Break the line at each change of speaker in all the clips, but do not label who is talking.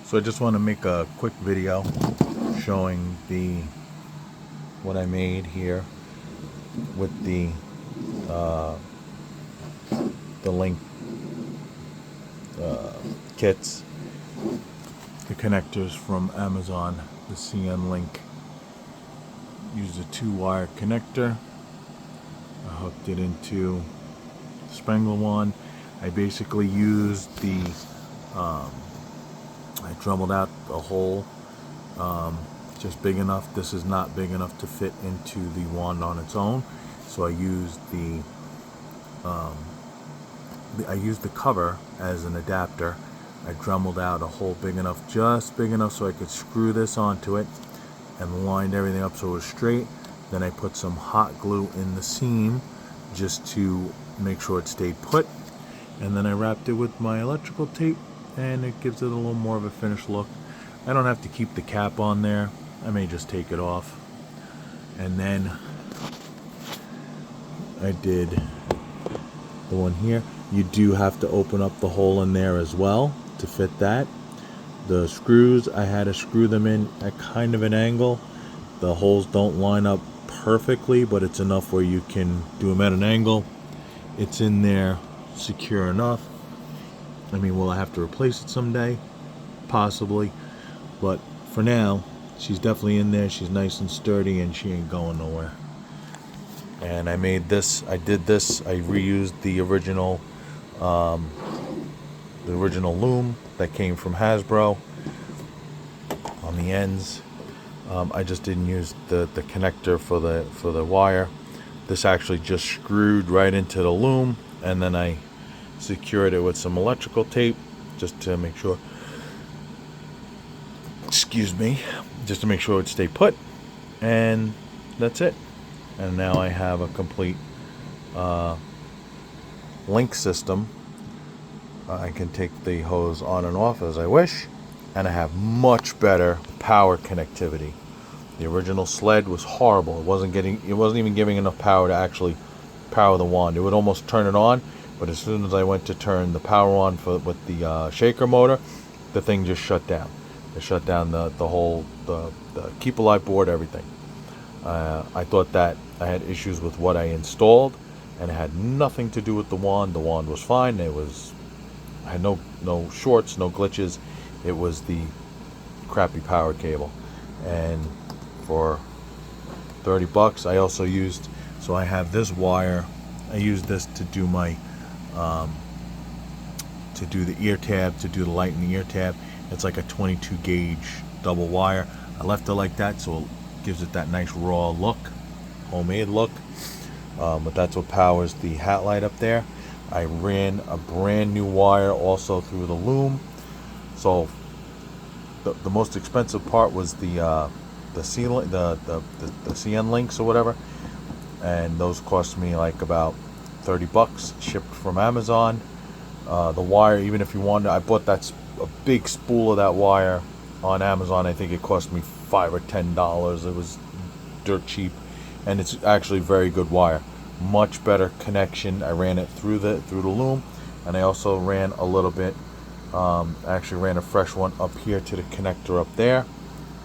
So I just want to make a quick video showing what I made here with the link kits, the connectors from Amazon, the CN link. Used a 2-wire connector. I hooked it into the Spangler wand. I basically used I dremelled out a hole just big enough. This is not big enough to fit into the wand on its own, so I used the cover as an adapter. I dremelled out a hole big enough, just big enough so I could screw this onto it, and lined everything up so it was straight. Then I put some hot glue in the seam just to make sure it stayed put, and then I wrapped it with my electrical tape, and it gives it a little more of a finished look. I don't have to keep the cap on there. I may just take it off. And then I did the one here. You do have to open up the hole in there as well to fit that. The screws, I had to screw them in at kind of an angle. The holes don't line up perfectly, but it's enough where you can do them at an angle. It's in there secure enough. I mean, will I have to replace it someday? Possibly. But for now, she's definitely in there. She's nice and sturdy, and she ain't going nowhere. And I made this. I did this. I reused the original loom that came from Hasbro on the ends. I just didn't use the connector for the wire. This actually just screwed right into the loom, and then I secured it with some electrical tape just to make sure, just to make sure it stayed put, and that's it. And now I have a complete link system. I can take the hose on and off as I wish, and I have much better power connectivity. The original sled was horrible. It wasn't even giving enough power to actually power the wand. It would almost turn it on, but as soon as I went to turn the power on with the shaker motor, the thing just shut down. It shut down the whole the keep alive board, everything. I thought that I had issues with what I installed, and it had nothing to do with the wand. The wand was fine. I had no shorts, no glitches. It was the crappy power cable. And for $30, I also used, so I have this wire. I used this to do my to do the ear tab, to do the light in the ear tab. It's like a 22 gauge double wire. I left it like that so it gives it that nice raw look, homemade look. But that's what powers the hat light up there. I ran a brand new wire also through the loom. So the most expensive part was the CN links or whatever, and those cost me like about $30 shipped from Amazon. The wire, even if you wanted, I bought a big spool of that wire on Amazon. I think it cost me $5 or $10. It was dirt cheap, and it's actually very good wire. Much better connection. I ran it through the loom, and I also ran a little bit. Actually ran a fresh one up here to the connector up there,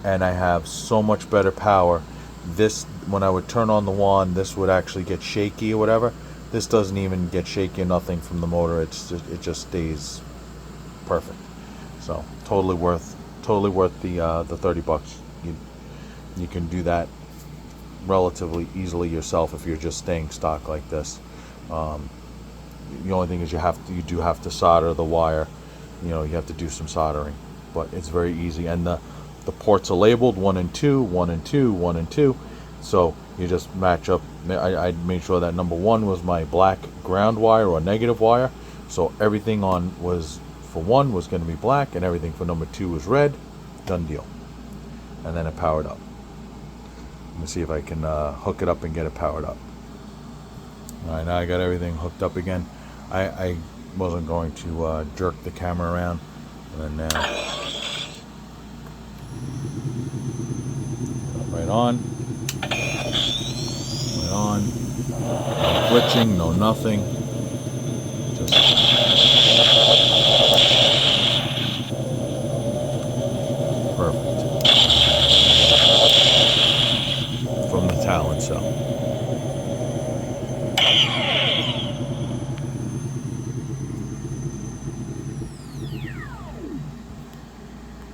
and I have so much better power. This, when I would turn on the wand, this would actually get shaky or whatever. This doesn't even get shaky or nothing from the motor. It just stays perfect. So totally worth the $30. You can do that relatively easily yourself if you're just staying stock like this. The only thing is you do have to solder the wire. You have to do some soldering, but it's very easy. And the ports are labeled 1 and 2, 1 and 2, 1 and 2. So you just match up. I made sure that number 1 was my black ground wire or negative wire. So everything for 1 was going to be black, and everything for number 2 was red. Done deal. And then it powered up. Let me see if I can hook it up and get it powered up. All right, now I got everything hooked up again. I wasn't going to jerk the camera around, and then right on, no glitching, no nothing, just